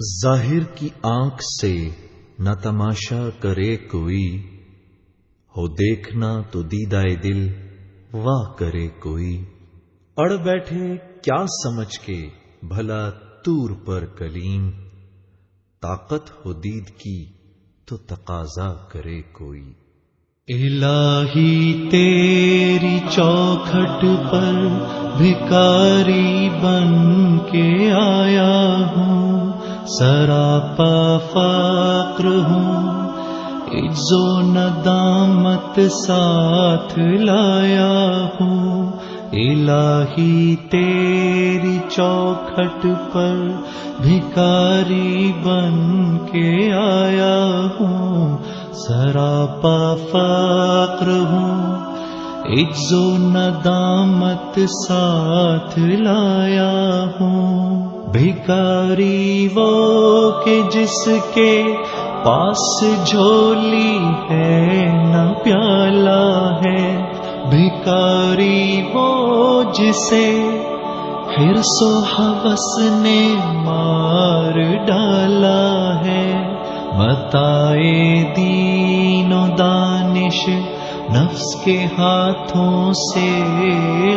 ظاہر کی آنکھ سے نہ تماشا کرے کوئی، ہو دیکھنا تو دیدائے دل واہ کرے کوئی۔ اڑ بیٹھے کیا سمجھ کے بھلا طور پر کلیم، طاقت ہو دید کی تو تقاضا کرے کوئی۔ الہی تیری چوکھٹ پر بھکاری بن کے آیا ہوں، سراپا فقر ہوں، عجز و ندامت ساتھ لایا ہوں۔ الہی تیری چوکھٹ پر بھکاری بن کے آیا ہوں، سراپا فقر ہوں، عجز و ندامت ساتھ لایا ہوں۔ بھکاری وہ کہ جس کے پاس جھولی ہے نہ پیالہ ہے، بھکاری وہ جسے حرص و ہوس نے مار ڈالا ہے۔ متاع دین و دانش نفس کے ہاتھوں سے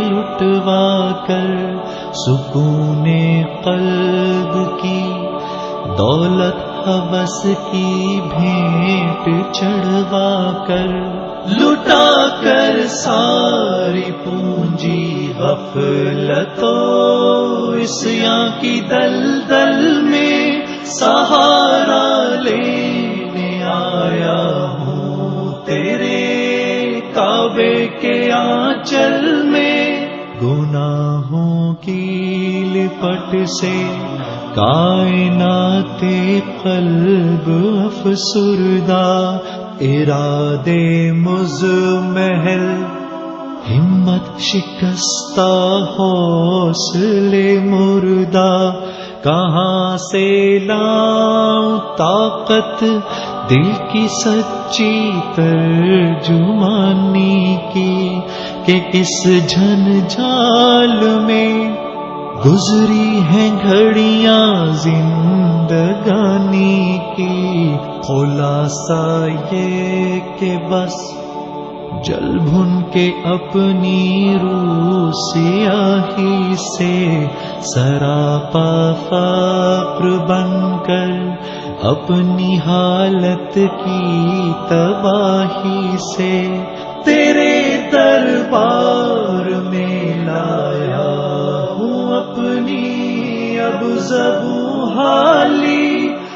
لٹوا کر، سکون قلب کی دولت ہوس کی بھیٹ چڑھوا کر، لٹا کر ساری پونجی غفلت و عصیاں کی دلدل میں سہارا لینے آیا ہوں تیرے کعبے کے آنچل میں۔ گناہوں کی لپٹ سے کائنات قلب افسردہ، ارادے مزمحل ہمت شکستہ، حوصلے مردہ، کہاں سے لاؤں طاقت دل کی سچی ترجمانی کی، کہ اس جھنجھال میں گزری ہیں گھڑیاں زندگانی کی۔ خلاصہ یہ کہ بس جل بھن کے اپنی روح سیاہی سے، سراپا فقر بن کر اپنی حالت کی تباہی سے، تیرے دربار میں لایا ہوں اپنی اب زبوں حالی۔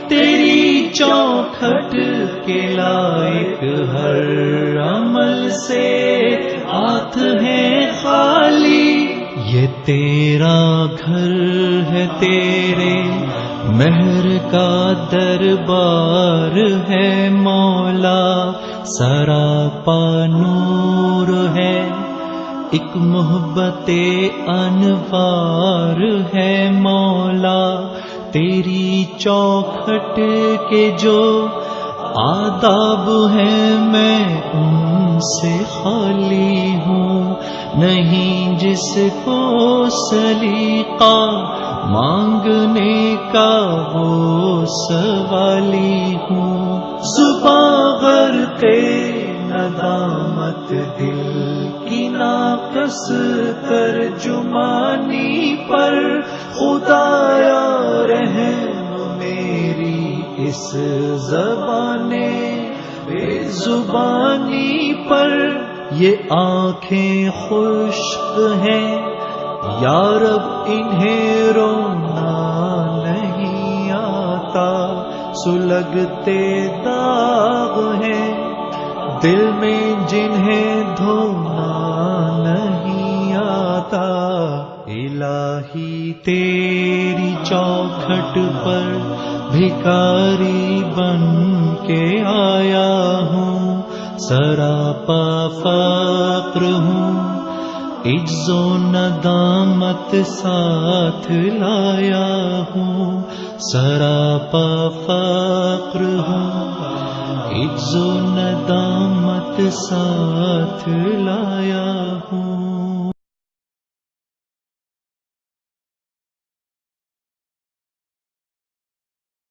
تیری چوکھٹ کے لائق ہر عمل سے ہاتھ ہیں خالی۔ یہ تیرا گھر ہے، تیرے مہر کا دربار ہے مولا، سراپا نور ہے، ایک محبت انوار ہے مولا۔ تیری چوکھٹ کے جو آداب ہیں میں ان سے خالی ہوں، نہیں جس کو سلیقہ مانگنے کا وہ سوالی ہوں۔ زباں غرقے ندامت دل کی ناقص ترجمانی پر، خدایا رحم میری اس زبان بے زبانی پر۔ یہ آنکھیں خشک ہیں یا رب، انہیں رونا نہیں آتا، سلگتے داغ ہیں دل میں جنہیں دھونا نہیں آتا۔ الہی تیری چوکھٹ پر بھکاری بن کے آیا ہوں، سراپا فقر ہوں، عجز و ندامت ساتھ لایا ہوں، سراپا فقر ہوں، عجز و ندامت ساتھ لایا ہوں۔